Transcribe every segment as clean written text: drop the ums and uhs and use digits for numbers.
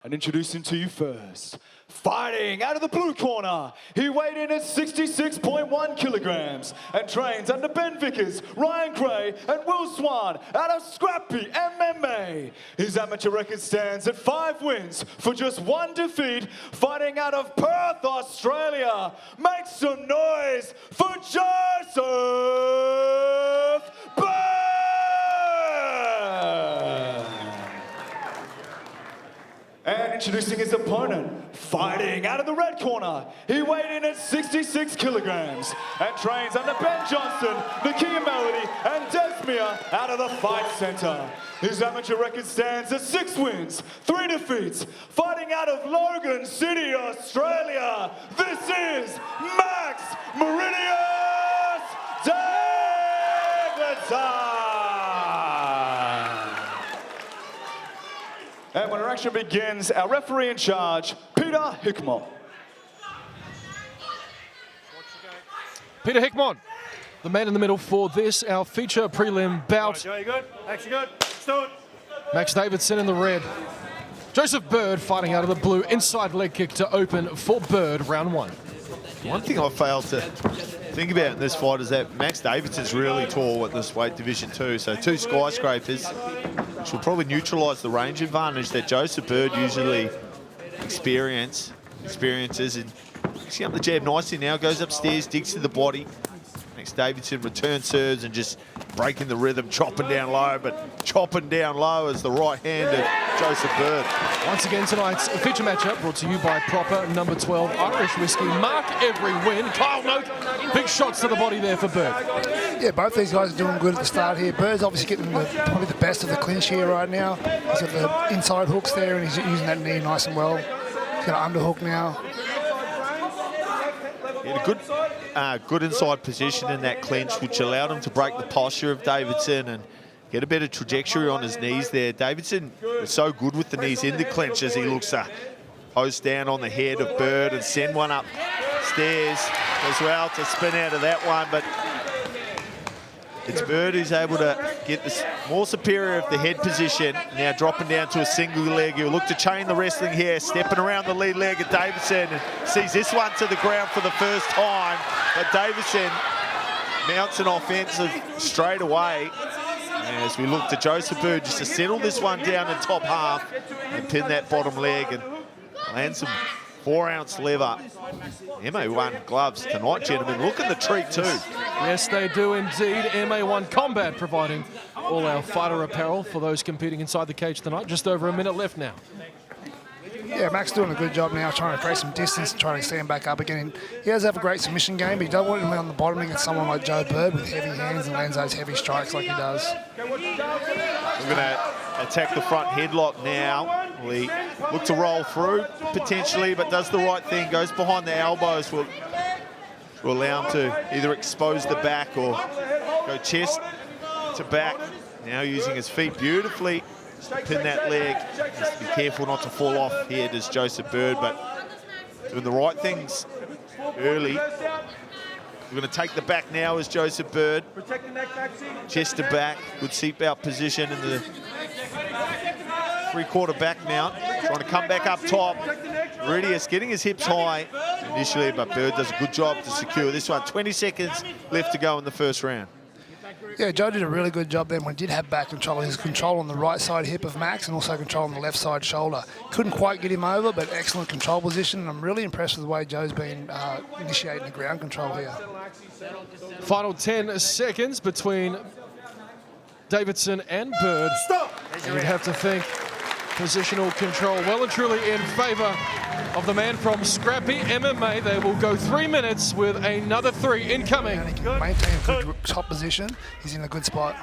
And introducing to you first, fighting out of the blue corner, he weighed in at 66.1 kilograms and trains under Ben Vickers, Ryan Gray, and Will Swan out of Scrappy MMA. His amateur record stands at 5 wins for just 1 defeat, fighting out of Perth, Australia. Make some noise for Joseph Bird! And introducing his opponent, fighting out of the red corner, he weighed in at 66 kilograms and trains under Ben Johnson, Nakia Melody, and Desmia out of the Fight Centre. His amateur record stands at 6 wins, 3 defeats, fighting out of Logan City, Australia. This is Max Davidson! And when our action begins, our referee in charge, Peter Hickmott. Peter Hickmott, the man in the middle for this, our feature prelim bout. Joe, you good? Action good? Let's do it. Max Davidson in the red. Joseph Bird fighting out of the blue, inside leg kick to open for Bird, round 1. One thing I failed to think about in this fight is that Max Davidson's really tall at this weight division too. So 2 skyscrapers, which will probably neutralise the range advantage that Joseph Bird usually experiences. And picking up the jab nicely now, goes upstairs, digs to the body. Max Davidson return serves and just breaking the rhythm, chopping down low, but chopping down low is the right hand of Joseph Bird. Once again, tonight's feature matchup brought to you by Proper Number 12 Irish Whiskey. Mark every win. Kyle Noak, big shots to the body there for Bird. Yeah, both these guys are doing good at the start here. Bird's obviously getting probably the best of the clinch here right now. He's got the inside hooks there and he's using that knee nice and well. He's got an underhook now. He had a good inside position in that clinch, which allowed him to break the posture of Davidson and get a better trajectory on his knees there. Davidson is so good with the knees in the clinch as he looks to post down on the head of Bird and send one upstairs as well to spin out of that one. But it's Bird who's able to get this more superior of the head position, now dropping down to a single leg. He'll look to chain the wrestling here, stepping around the lead leg of Davidson and sees this one to the ground for the first time. But Davidson mounts an offensive straight away as we look to Joseph Bird just to settle this one down in top half and pin that bottom leg and land some 4-ounce leather MA1 gloves tonight, gentlemen. Look at the treat too. Yes, they do indeed. MA1 Combat providing all our fighter apparel for those competing inside the cage tonight. Just over a minute left now. Yeah, Max doing a good job now, trying to create some distance and trying to stand back up again. He does have a great submission game, but he doesn't want him on the bottom against someone like Joe Bird with heavy hands and lands those heavy strikes like he does. We're going to attack the front headlock now. We look to roll through potentially, but does the right thing, goes behind the elbows, will allow him to either expose the back or go chest to back. Now using his feet beautifully to pin that leg. Just be careful not to fall off here, does Joseph Bird, but doing the right things early. We're going to take the back now as Joseph Bird. Chest to back, good seatbelt position in the 3/4 back mount. Trying to come back up top. Rudius getting his hips high initially, but Bird does a good job to secure this one. 20 seconds left to go in the first round. Yeah, Joe did a really good job then when he did have back control. His control on the right side hip of Max and also control on the left side shoulder. Couldn't quite get him over, but excellent control position. I'm really impressed with the way Joe's been initiating the ground control here. Final 10 seconds between Davidson and Bird. And you'd have to think positional control well and truly in favour of the man from Scrappy MMA. They will go 3 minutes with another 3 incoming. And he can maintain a good top position. He's in a good spot.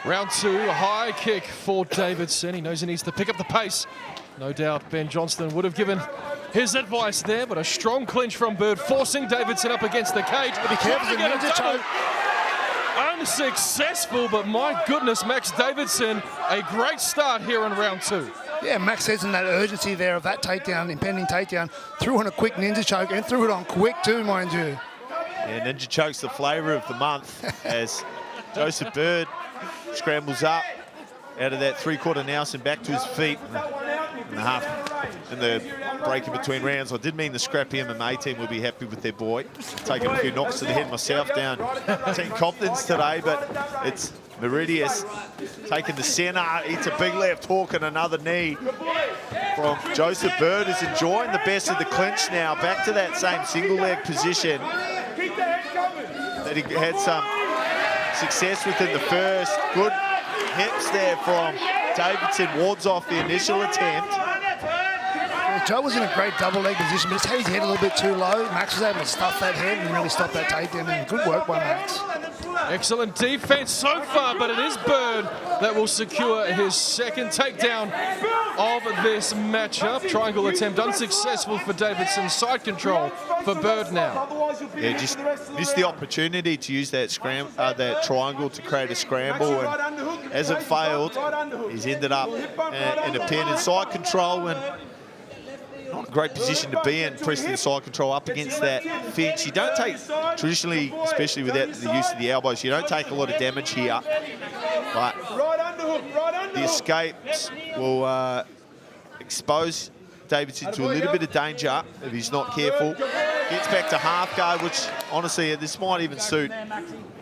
Round 2, a high kick for Davidson. He knows he needs to pick up the pace. No doubt Ben Johnston would have given his advice there, but a strong clinch from Bird, forcing Davidson up against the cage. Be careful, ninja choke. Unsuccessful, but my goodness, Max Davidson, a great start here in round 2. Yeah, Max says in that urgency there of that takedown, impending takedown, threw on a quick ninja choke and threw it on quick too, mind you. Yeah, ninja choke's the flavour of the month as Joseph Bird scrambles up out of that 3/4 nous and back to his feet. And in the break in between rounds. I did mean the scrappy MMA team will be happy with their boy. Taking a few knocks to the head myself down Team Compton's today, but it's Meridius taking the centre, eats a big left hook and another knee from Joseph Bird, is enjoying the best of the clinch now. Back to that same single leg position that he had some success with in the first. Good hips there from Davidson, wards off the initial attempt. Yeah, Joe was in a great double leg position, but just had his head a little bit too low. Max was able to stuff that head and really stop that takedown. And good work by Max. Excellent defense so far, but it is Bird that will secure his second takedown of this matchup. Triangle attempt unsuccessful for Davidson. Side control for Bird now. Yeah, just missed the opportunity to use that that triangle to create a scramble, and as it failed, he's ended up in a pin and side control, and not a great position to be in, pressing the side control up against that fence. You don't take, traditionally, especially without the use of the elbows, you don't take a lot of damage here, but the escapes will expose Davidson to a little bit of danger if he's not careful. Gets back to half guard, which honestly, this might even suit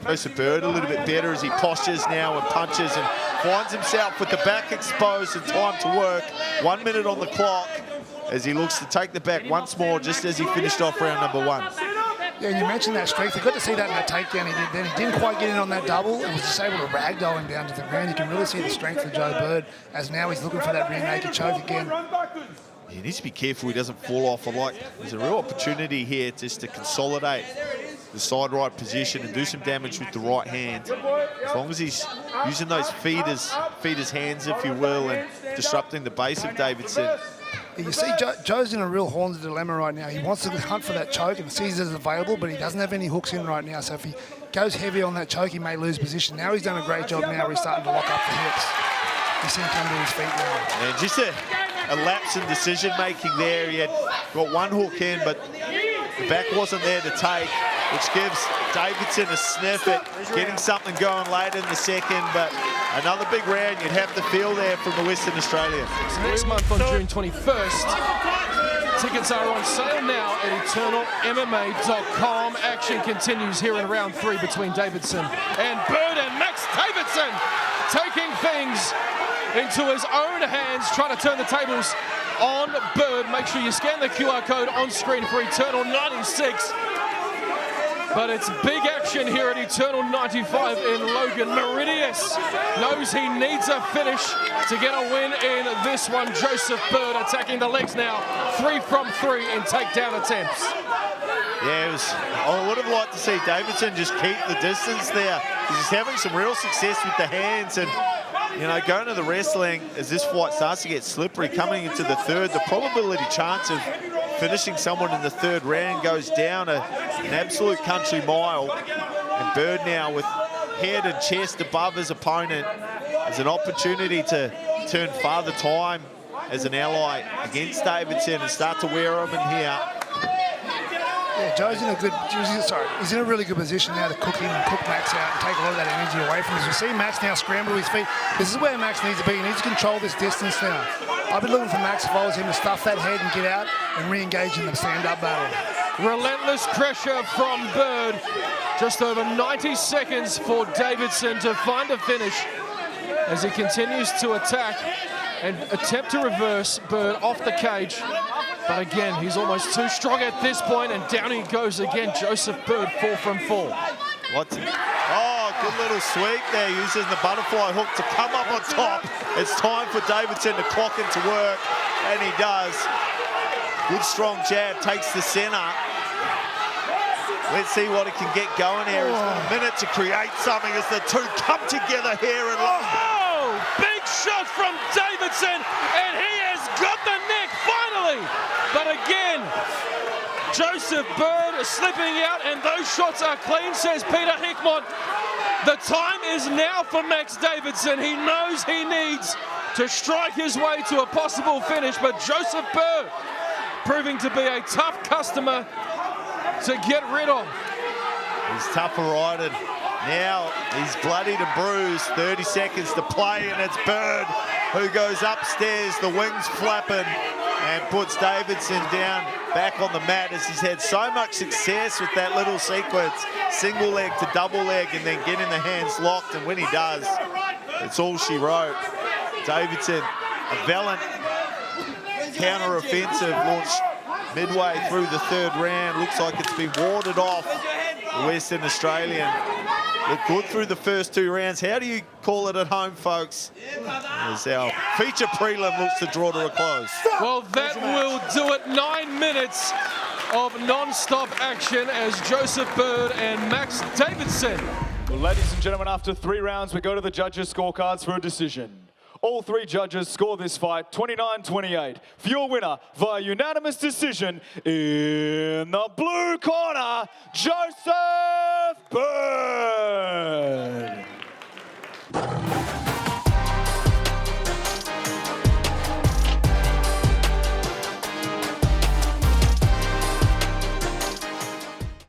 Joseph Bird a little bit better as he postures now and punches and finds himself with the back exposed and time to work. 1 minute on the clock as he looks to take the back once more, just as he finished off round number 1. Yeah, and you mentioned that strength. You got to see that in that takedown he did then. He didn't quite get in on that double and was just able to ragdoll him down to the ground. You can really see the strength of Joe Bird as now he's looking for that rear naked choke again. He needs to be careful he doesn't fall off. There's a real opportunity here just to consolidate the side right position and do some damage with the right hand. As long as he's using those feeders hands, if you will, and disrupting the base of Davidson. You see, Joe's in a real horns dilemma right now. He wants to hunt for that choke and sees it as available, but he doesn't have any hooks in right now. So if he goes heavy on that choke, he may lose position. Now he's done a great job now where he's starting to lock up the hips. You see him come to his feet now. And just a lapse in decision-making there. He had got one hook in, but the back wasn't there to take, which gives Davidson a sniff at getting something going later in the second. But another big round you'd have to feel there from the Western Australia. Next month on June 21st, tickets are on sale now at eternalmma.com. Action continues here in round 3 between Davidson and Bird, and Max Davidson taking things into his own hands, trying to turn the tables on Bird. Make sure you scan the QR code on screen for Eternal 96. But it's big action here at Eternal 95 in Logan. Meridius knows he needs a finish to get a win in this one. Joseph Bird attacking the legs now. 3 from 3 in takedown attempts. Yeah, I would have liked to see Davidson just keep the distance there. He's having some real success with the hands, and you know, going to the wrestling as this fight starts to get slippery, coming into the third, the probability chance of finishing someone in the third round goes down an absolute country mile. And Bird now with head and chest above his opponent has an opportunity to turn Father Time as an ally against Davidson and start to wear him in here. Yeah, Joe's in a good, he's in a really good position now to cook him and cook Max out and take a lot of that energy away from him. As we see Max now scramble to his feet. This is where Max needs to be. He needs to control this distance now. I've been looking for Max if I was him to stuff that head and get out and re-engage in the stand-up battle. Relentless pressure from Bird. Just over 90 seconds for Davidson to find a finish as he continues to attack and attempt to reverse Bird off the cage. But again, he's almost too strong at this point, and down he goes again. Joseph Bird, 4 from 4. Oh, good little sweep there, using the butterfly hook to come up on top. It's time for Davidson to clock into work, and he does. Good strong jab, takes the center. Let's see what he can get going here. He's got a minute to create something as the two come together here. And big shot from Davidson, and he has got the neck finally. But again, Joseph Bird slipping out, and those shots are clean, says Peter Hickmott. The time is now for Max Davidson. He knows he needs to strike his way to a possible finish, but Joseph Bird proving to be a tough customer to get rid of. He's tougher riding. Now he's bloodied and bruised. 30 seconds to play, and it's Bird who goes upstairs, the wings flapping, and puts Davidson down back on the mat as he's had so much success with that little sequence, single leg to double leg, and then getting the hands locked, and when he does, it's all she wrote. Davidson, a valiant counter-offensive launched midway through the third round. Looks like it's been warded off. The Western Australian looked good through the first 2 rounds. How do you call it at home, folks? As our feature prelim looks to draw to a close. Well, that will do it. 9 minutes of non-stop action as Joseph Bird and Max Davidson. Well, ladies and gentlemen, after 3 rounds, we go to the judges' scorecards for a decision. All 3 judges score this fight 29-28. For your winner via unanimous decision in the blue corner, Joseph Bird.